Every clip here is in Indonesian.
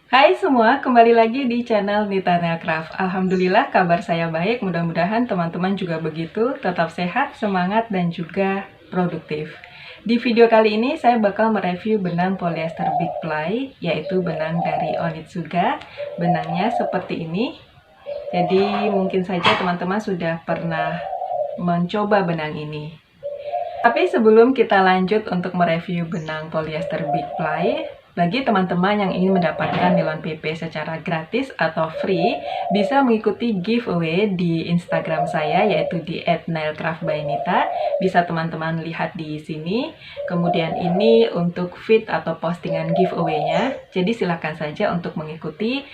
Hai semua, kembali lagi di channel Nitania Craft. Alhamdulillah kabar saya baik, mudah-mudahan teman-teman juga begitu, tetap sehat, semangat, dan juga produktif. Di video kali ini saya bakal mereview benang polyester Big Ply, yaitu benang dari Onitsuga. Benangnya seperti ini, jadi mungkin saja teman-teman sudah pernah mencoba benang ini. Tapi sebelum kita lanjut untuk mereview benang polyester Big Ply, bagi teman-teman yang ingin mendapatkan nilon PP secara gratis atau free, bisa mengikuti giveaway di Instagram saya, yaitu di @nailcraftbynita. Bisa teman-teman lihat di sini. Kemudian ini untuk feed atau postingan giveaway-nya. Jadi silakan saja untuk mengikuti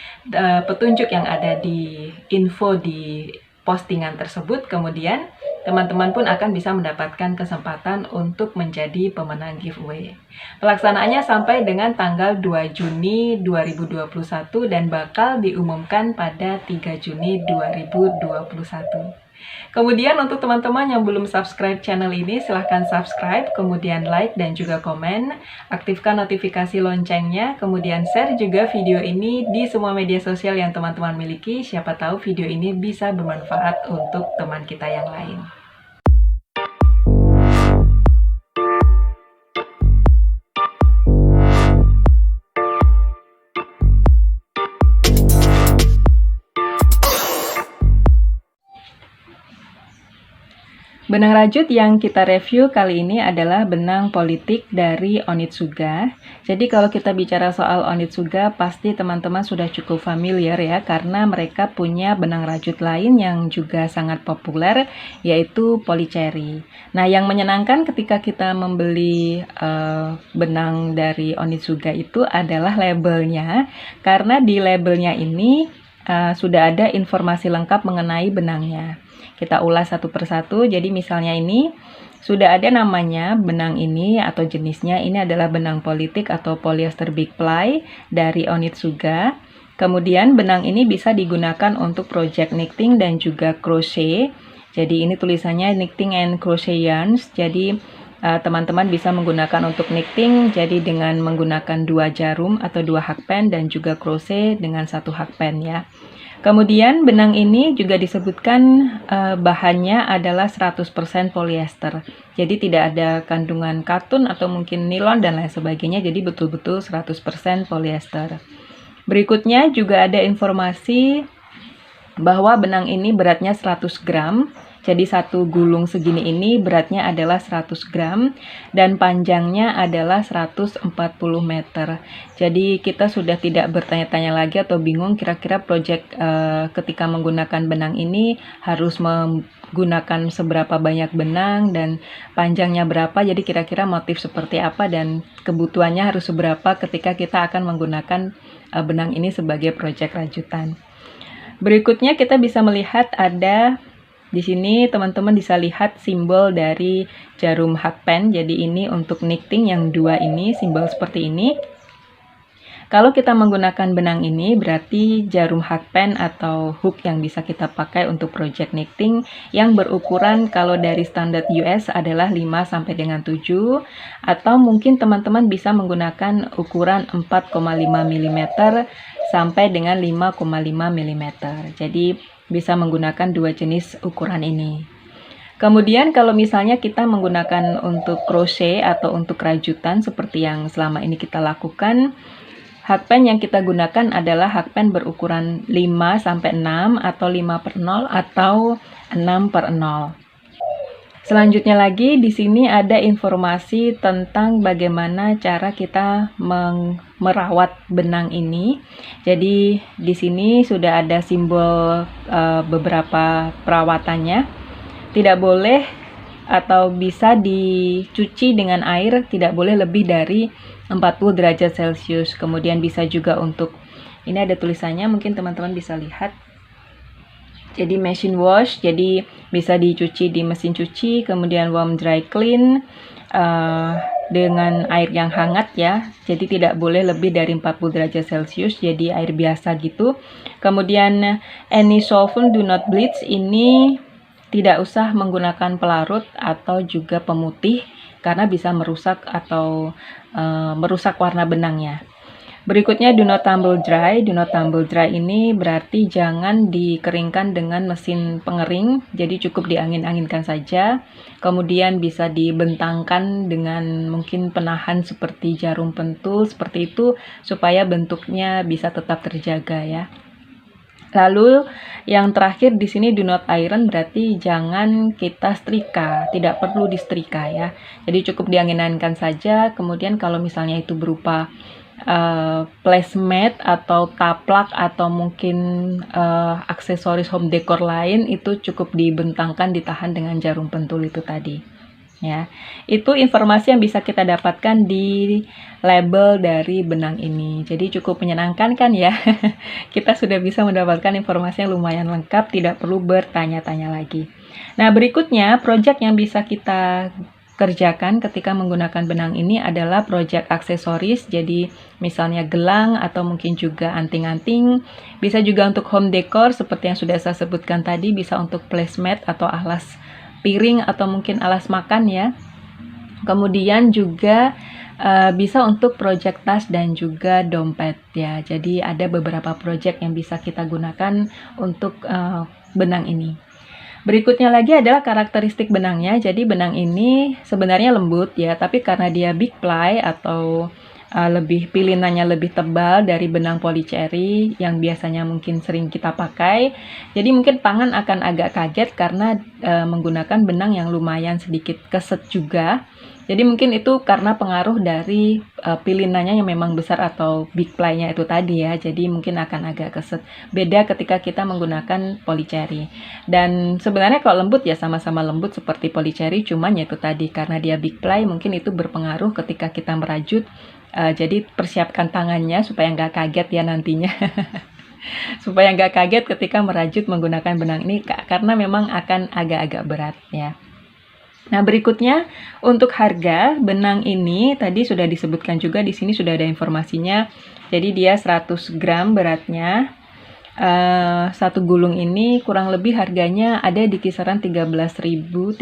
petunjuk yang ada di info di postingan tersebut. Kemudian teman-teman pun akan bisa mendapatkan kesempatan untuk menjadi pemenang giveaway. Pelaksanaannya sampai dengan tanggal 2 Juni 2021 dan bakal diumumkan pada 3 Juni 2021. Kemudian untuk teman-teman yang belum subscribe channel ini, silahkan subscribe, kemudian like dan juga komen, aktifkan notifikasi loncengnya, kemudian share juga video ini di semua media sosial yang teman-teman miliki. Siapa tahu video ini bisa bermanfaat untuk teman kita yang lain. Benang rajut yang kita review kali ini adalah benang politik dari Onitsuga. Jadi kalau kita bicara soal Onitsuga, pasti teman-teman sudah cukup familiar ya, karena mereka punya benang rajut lain yang juga sangat populer, yaitu Polycherry. Nah, yang menyenangkan ketika kita membeli benang dari Onitsuga itu adalah labelnya, karena di labelnya ini sudah ada informasi lengkap mengenai benangnya. Kita ulas satu persatu. Jadi misalnya ini sudah ada namanya benang ini atau jenisnya. Ini adalah benang politik atau polyester Big Ply dari Onitsuga. Kemudian benang ini bisa digunakan untuk project knitting dan juga crochet. Jadi ini tulisannya knitting and crochet yarns. Jadi teman-teman bisa menggunakan untuk knitting, jadi dengan menggunakan 2 jarum atau 2 hakpen dan juga crochet dengan 1 hakpen ya. Kemudian benang ini juga disebutkan bahannya adalah 100% polyester. Jadi tidak ada kandungan katun atau mungkin nilon dan lain sebagainya, jadi betul-betul 100% polyester. Berikutnya juga ada informasi bahwa benang ini beratnya 100 gram. Jadi satu gulung segini ini beratnya adalah 100 gram dan panjangnya adalah 140 meter. Jadi kita sudah tidak bertanya-tanya lagi atau bingung kira-kira project ketika menggunakan benang ini harus menggunakan seberapa banyak benang dan panjangnya berapa. Jadi kira-kira motif seperti apa dan kebutuhannya harus seberapa ketika kita akan menggunakan benang ini sebagai project rajutan. Berikutnya kita bisa melihat ada di sini teman-teman bisa lihat simbol dari jarum hakpen. Jadi ini untuk knitting yang 2 ini, simbol seperti ini. Kalau kita menggunakan benang ini berarti jarum hakpen atau hook yang bisa kita pakai untuk project knitting yang berukuran kalau dari standar US adalah 5 sampai dengan 7 atau mungkin teman-teman bisa menggunakan ukuran 4,5 mm sampai dengan 5,5 mm. Jadi bisa menggunakan 2 jenis ukuran ini. Kemudian kalau misalnya kita menggunakan untuk crochet atau untuk rajutan seperti yang selama ini kita lakukan, hakpen yang kita gunakan adalah hakpen berukuran 5 sampai 6 atau 5/0 atau 6/0. Selanjutnya lagi di sini ada informasi tentang bagaimana cara kita merawat benang ini. Jadi di sini sudah ada simbol beberapa perawatannya. Tidak boleh atau bisa dicuci dengan air, tidak boleh lebih dari 40 derajat Celcius. Kemudian bisa juga untuk, ini ada tulisannya mungkin teman-teman bisa lihat. Jadi machine wash, jadi bisa dicuci di mesin cuci, kemudian warm dry clean dengan air yang hangat ya. Jadi tidak boleh lebih dari 40 derajat Celcius, jadi air biasa gitu. Kemudian any solvent do not bleach, ini tidak usah menggunakan pelarut atau juga pemutih karena bisa merusak atau merusak warna benangnya. Berikutnya do not tumble dry. Do not tumble dry ini berarti jangan dikeringkan dengan mesin pengering, jadi cukup diangin-anginkan saja. Kemudian bisa dibentangkan dengan mungkin penahan seperti jarum pentul seperti itu supaya bentuknya bisa tetap terjaga ya. Lalu yang terakhir di sini do not iron berarti jangan kita setrika, tidak perlu disetrika ya. Jadi cukup diangin-anginkan saja. Kemudian kalau misalnya itu berupa placemat atau taplak atau mungkin aksesoris home decor lain, itu cukup dibentangkan, ditahan dengan jarum pentul itu tadi ya. Itu informasi yang bisa kita dapatkan di label dari benang ini. Jadi cukup menyenangkan kan ya. Kita sudah bisa mendapatkan informasi yang lumayan lengkap, tidak perlu bertanya-tanya lagi. Nah, berikutnya project yang bisa kita kerjakan ketika menggunakan benang ini adalah project aksesoris. Jadi misalnya gelang atau mungkin juga anting-anting, bisa juga untuk home decor seperti yang sudah saya sebutkan tadi, bisa untuk placemat atau alas piring atau mungkin alas makan ya. Kemudian juga bisa untuk project tas dan juga dompet ya. Jadi ada beberapa project yang bisa kita gunakan untuk benang ini. Berikutnya lagi adalah karakteristik benangnya. Jadi benang ini sebenarnya lembut ya, tapi karena dia big ply atau lebih pilinannya lebih tebal dari benang polycherry yang biasanya mungkin sering kita pakai, jadi mungkin tangan akan agak kaget karena menggunakan benang yang lumayan sedikit keset juga. Jadi mungkin itu karena pengaruh dari pilinannya yang memang besar atau big ply-nya itu tadi ya. Jadi mungkin akan agak keset. Beda ketika kita menggunakan polycherry. Dan sebenarnya kalau lembut ya sama-sama lembut seperti polycherry, cuman ya itu tadi karena dia big ply mungkin itu berpengaruh ketika kita merajut. Jadi persiapkan tangannya supaya nggak kaget ya nantinya. Supaya nggak kaget ketika merajut menggunakan benang ini karena memang akan agak-agak berat ya. Nah, berikutnya untuk harga benang ini tadi sudah disebutkan juga, di sini sudah ada informasinya. Jadi dia 100 gram beratnya. Satu gulung ini kurang lebih harganya ada di kisaran 13.500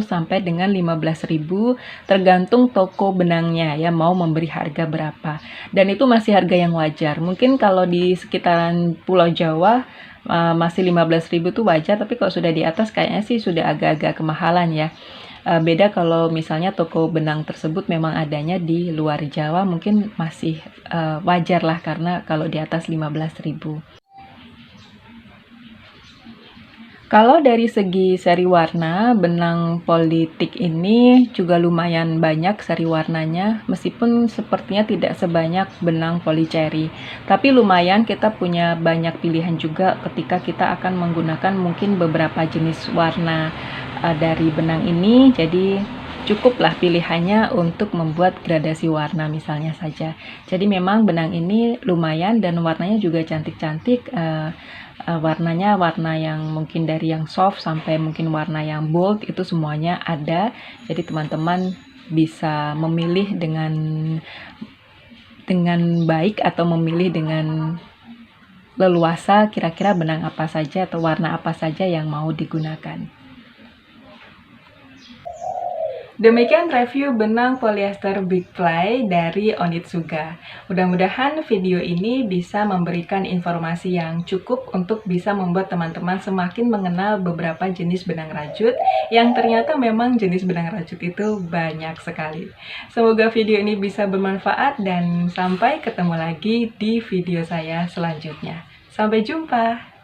sampai dengan 15.000 tergantung toko benangnya ya mau memberi harga berapa. Dan itu masih harga yang wajar. Mungkin kalau di sekitaran Pulau Jawa masih 15.000 tuh wajar, tapi kalau sudah di atas kayaknya sih sudah agak-agak kemahalan ya. Beda kalau misalnya toko benang tersebut memang adanya di luar Jawa, mungkin masih wajar lah karena kalau di atas 15.000. Kalau dari segi seri warna, benang politik ini juga lumayan banyak seri warnanya, meskipun sepertinya tidak sebanyak benang polycherry. Tapi lumayan kita punya banyak pilihan juga ketika kita akan menggunakan mungkin beberapa jenis warna dari benang ini. Jadi cukuplah pilihannya untuk membuat gradasi warna misalnya saja. Jadi memang benang ini lumayan dan warnanya juga cantik-cantik. Warnanya warna yang mungkin dari yang soft sampai mungkin warna yang bold itu semuanya ada. Jadi teman-teman bisa memilih dengan baik atau memilih dengan leluasa kira-kira benang apa saja atau warna apa saja yang mau digunakan. Demikian review benang polyester big ply dari Onitsuga. Mudah-mudahan video ini bisa memberikan informasi yang cukup untuk bisa membuat teman-teman semakin mengenal beberapa jenis benang rajut yang ternyata memang jenis benang rajut itu banyak sekali. Semoga video ini bisa bermanfaat dan sampai ketemu lagi di video saya selanjutnya. Sampai jumpa!